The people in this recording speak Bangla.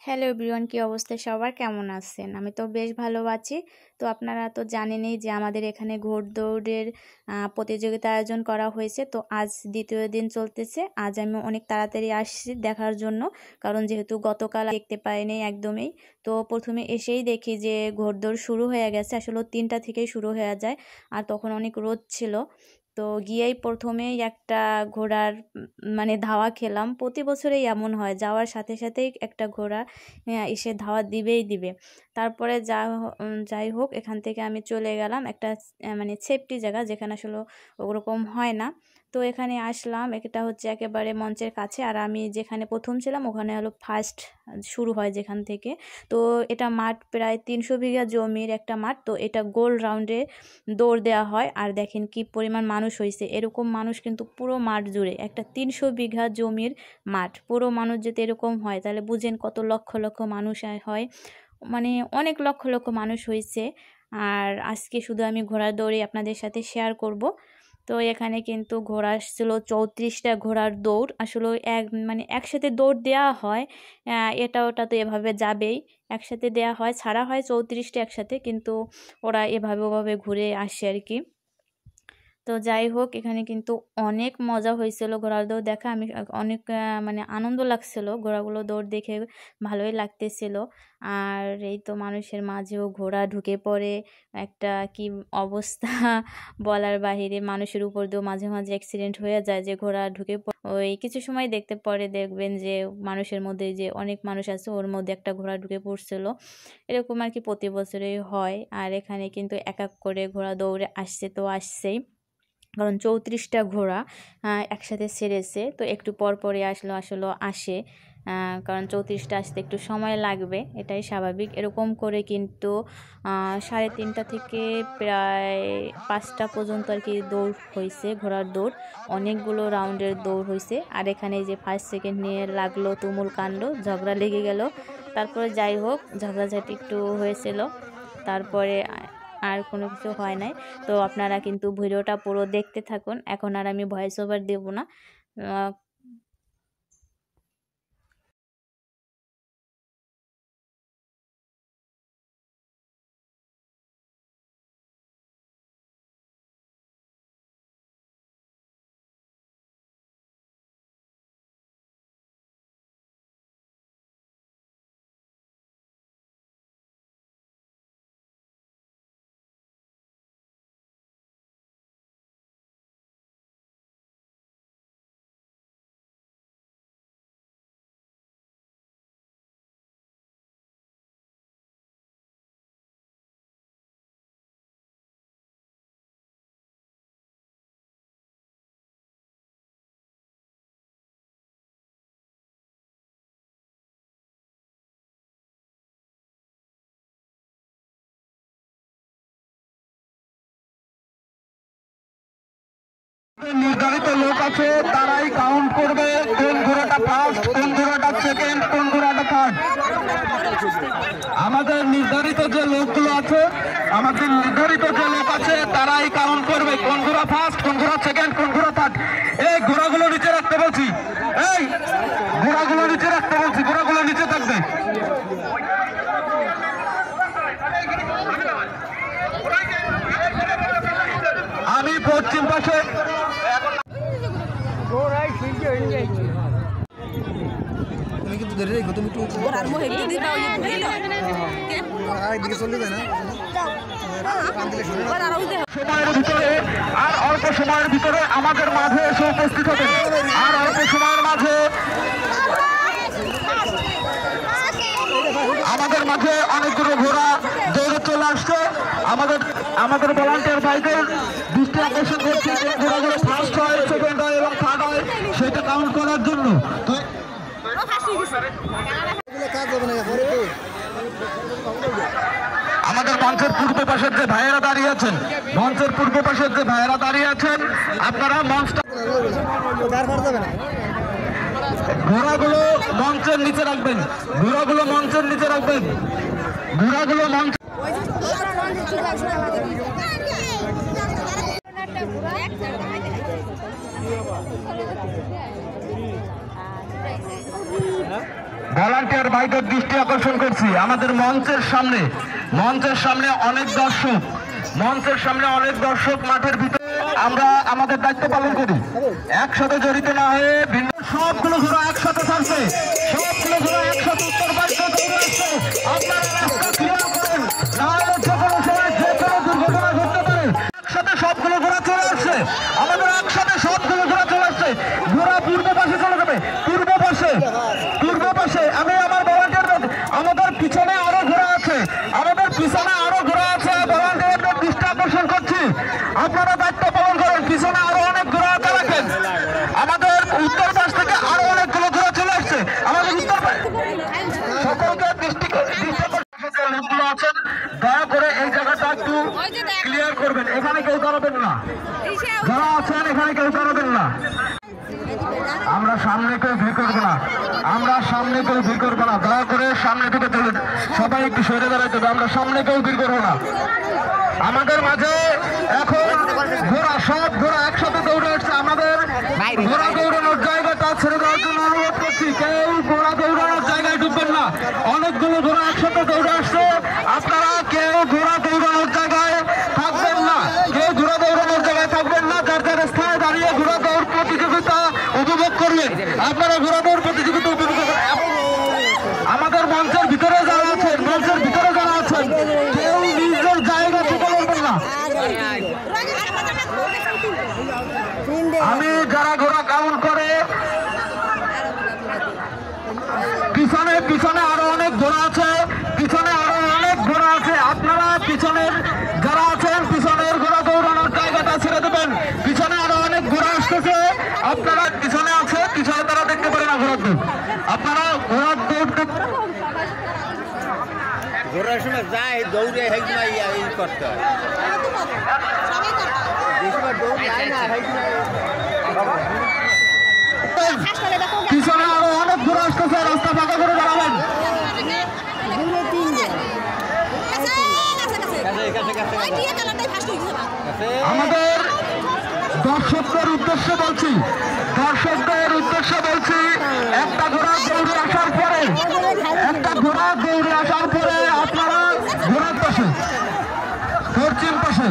হ্যালো এভরিওয়ান, কি অবস্থা সবার? কেমন আছেন? আমি তো বেশ ভালো আছি। তো আপনারা তো জানেনই যে আমাদের এখানে ঘোড়দৌড়ের প্রতিযোগিতা আয়োজন করা হয়েছে। তো আজ দ্বিতীয় দিন চলতেছে। আজ আমি অনেক তাড়াতাড়ি আসছি দেখার জন্য, কারণ যেহেতু গতকাল দেখতে পাইনি একদমই। তো প্রথমে এসেই দেখি যে ঘোড়দৌড় শুরু হয়ে গেছে। আসলে 3টা থেকেই শুরু হয়ে যায়, আর তখন অনেক রোদ ছিল। তো গিয়েই প্রথমেই একটা ঘোড়ার ধাওয়া খেলাম। প্রতি বছরেই এমন হয়, যাওয়ার সাথে সাথেই একটা ঘোড়া এসে ধাওয়া দিবে। তারপরে যাই হোক, এখান থেকে আমি চলে গেলাম একটা সেফটি জায়গা, যেখানে আসলে ওরকম হয় না। তো এখানে আসলাম, এটা হচ্ছে একেবারে মঞ্চের কাছে। আর আমি যেখানে প্রথম ছিলাম ওখানে হলো ফার্স্ট শুরু হয় যেখান থেকে। তো এটা মাঠ প্রায় 300 বিঘা জমির একটা মাঠ। তো এটা গোল রাউন্ডে দৌড় দেওয়া হয়। আর দেখেন কি পরিমাণ মানুষ হয়েছে। এরকম মানুষ কিন্তু পুরো মাঠ জুড়ে, একটা 300 বিঘা জমির মাঠ, পুরো মানুষ যদি এরকম হয় তাহলে বুঝেন কত লক্ষ লক্ষ মানুষ হয়। অনেক লক্ষ লক্ষ মানুষ হয়েছে। আর আজকে শুধু আমি ঘোড়ার দৌড়ে আপনাদের সাথে শেয়ার করব। তো এখানে কিন্তু ঘোড়া ছিল 34টা ঘোড়ার দৌড়। আসলে একসাথে দৌড় দেওয়া হয়, এটা ওটা তো এভাবে যাবেই, একসাথে দেওয়া হয়, ছাড়া হয় 34টা একসাথে, কিন্তু ওরা ওভাবে ঘুরে আসে আর কি। তো যাই হোক, এখানে কিন্তু অনেক মজা হয়েছিল ঘোড়ার দৌড় দেখা। আমি অনেক আনন্দ লাগছিল, ঘোড়াগুলো দৌড় দেখে ভালোই লাগতেছিল। আর এই তো মানুষের মাঝেও ঘোড়া ঢুকে পড়ে, একটা কি অবস্থা বলার বাহিরে। মানুষের উপর দিয়েও মাঝে মাঝে অ্যাক্সিডেন্ট হয়ে যায়, যে ঘোড়া ঢুকে ওই কিছু সময় দেখবেন যে মানুষের মধ্যে যে অনেক মানুষ আছে, ওর মধ্যে একটা ঘোড়া ঢুকে পড়ছিল। এরকম আর কি প্রতি বছরই হয়। আর এখানে কিন্তু এক এক করে ঘোড়া দৌড়ে আসছেই, কারণ 34টা ঘোড়া একসাথে ছেড়েছে। তো একটু পরপরই আসে, কারণ 34টা আসতে একটু সময় লাগবে, এটাই স্বাভাবিক। এরকম করে কিন্তু 3:30 থেকে প্রায় 5টা পর্যন্ত আর কি দৌড় হয়েছে, ঘোড়ার দৌড়। অনেকগুলো রাউন্ডের দৌড় হয়েছে। আর এখানে যে ফার্স্ট সেকেন্ড নিয়ে লাগলো তুমুল কাণ্ড, ঝগড়া লেগে গেল। তারপরে যাই হোক, ঝগড়াঝাটি একটু হয়েছিল, তারপরে আর কোনো কিছু হয় নাই। তো আপনারা কিন্তু ভিডিওটা পুরো দেখতে থাকুন। এখন আর আমি ভয়েস ওভার দেব না। নির্ধারিত লোক আছে, তারাই কাউন্ট করবে কোন ঘোড়াটা ফার্স্ট, কোন ঘোড়াটা সেকেন্ড, কোন ঘোড়াটা থার্ড। আমাদের নির্ধারিত যে লোকগুলো আছে, তারাই কাউন্ট করবে কোন ঘোড়া ফার্স্ট, কোন ঘোড়া সেকেন্ড, কোন ঘোড়া থার্ড। এই ঘোড়াগুলো নিচে রাখতে বলছি, ঘোড়াগুলো নিচে থাকবে। আমি পশ্চিম পাশে তুমি কিন্তু ধরে রেখো, তুমি একটু সময়ের ভিতরে আর অল্প সময়ের ভিতরে আমাদের মাঝে এসে উপস্থিত হবে। আর অল্প সময়ের মাঝে আমাদের মাঝে অনেকগুলো ঘোড়া দৌড়ে চলে আসছে। আমাদের ভলান্টিয়ার ভাইদের দৃষ্টি আকর্ষণ করছে, ঘোড়াগুলো ফার্স্ট হয়, সেকেন্ড হয় এবং থার্ড হয়, সেটা কাউন্ট করার জন্য। তো আমাদের মঞ্চের পূর্ব পাশের যে ভাইয়েরা দাঁড়িয়ে আছেন, আপনারা মঞ্চটা ঘোড়াগুলো মঞ্চের নিচে রাখবেন। ভলান্টিয়ার ভাইদের দৃষ্টি আকর্ষণ করছি আমাদের মঞ্চের সামনে অনেক দর্শক মাঠের ভিতরে আমরা আমাদের দায়িত্ব পালন করি, একসাথে জড়িত না হয়ে ভিন্ন সবগুলো ঘোড়া একসাথে থাকছে, সবগুলো ঘোড়া একসাথে উত্তর পাশে দৌড়ে আসছে। আপনারা রাস্তা ক্লিয়ার করেন, নাহলে যে কোনো সময় যে কোনো দুর্ঘটনা ঘটতে পারে। একসাথে সবগুলো ঘোড়া চলে আসছে, আমাদের একসাথে সবগুলো ঘোড়া চলে আসছে। ঘোড়া পূর্ব পাশে চলে যাবে, পূর্ব পাশে। আমি আমার ভলান্টিয়ারদের, আমাদের পিছনে আরো ঘোড়া আছে, ভলান্টিয়ারদের দৃষ্টি আকর্ষণ করছি, আপনারা দায়িত্ব পালন করেন। পিছনে আরো অনেক ঘোড়া আছে রাখেন, আমাদের উত্তর পাশ থেকে আরো অনেকগুলো ঘোড়া চলে আসছে। আমাদের উত্তর সকলকে লোকগুলো আছেন, দয়া করে এই জায়গাটা একটু ক্লিয়ার করবেন। এখানে কেউ দাঁড়াবেন না, যারা আছেন এখানে কেউ দাঁড়াবেন না। আমরা সামনে কেউ ভিড় করবো না, দয়া করে সামনে থেকে সবাই একটু সরে দাঁড়াইতে হবে। আমরা সামনে কেউ ভিড় করবো না। আমাদের মাঝে এখন সব ঘোড়া একসাথে দৌড়ে আসছে। আমাদের ঘোড়া দৌড়ানোর জায়গাটা ছেড়ে দেওয়ার জন্য অনুরোধ করছি, কেউ ঘোড়া দৌড়ানোর জায়গায় ঢুকবেন না। অনেকগুলো ঘোড়া একসাথে দৌড়ে আসছে, আপনারা কেউ ঘোড়া দৌড়ানোর জায়গায় থাকবেন না, যার যার স্থানে দাঁড়িয়ে ঘোড়া দৌড় প্রতিযোগিতা উপভোগ করবেন। আপনারা ঘোড়া দৌড় প্রতিযোগিতা উপভোগ করবেন। আমাদের মঞ্চের ভিতরে যারা আছেন কেউ নিজের জায়গা থেকে করবেন না। আমি যারা ঘোড়া কাউন্ট করে, পিছনে আরো অনেক ঘোড়া আছে, আপনারা পিছনের যারা আছেন পিছনের ঘোড়া দৌড়ানোর জায়গাটা ছেড়ে দেবেন। পিছনে আরো অনেক ঘোড়া আসতেছে, আপনারা পিছনে তারা দেখতে পারে না ঘোড়ার দৌড়। আপনারা ঘোড়ার দৌড় ঘোড়ার সময় যায় দৌড়ে করতে হয়। পিছনে আরো অনেক ঘোড়া আসতেছে, রাস্তা ফাঁকা করে দাঁড়াবেন। আমাদের দর্শকদের উদ্দেশ্যে বলছি, একটা ঘোড়া দৌড়ে আসার পরে আপনারা ঘোড়ার পাশে, পশ্চিম পাশে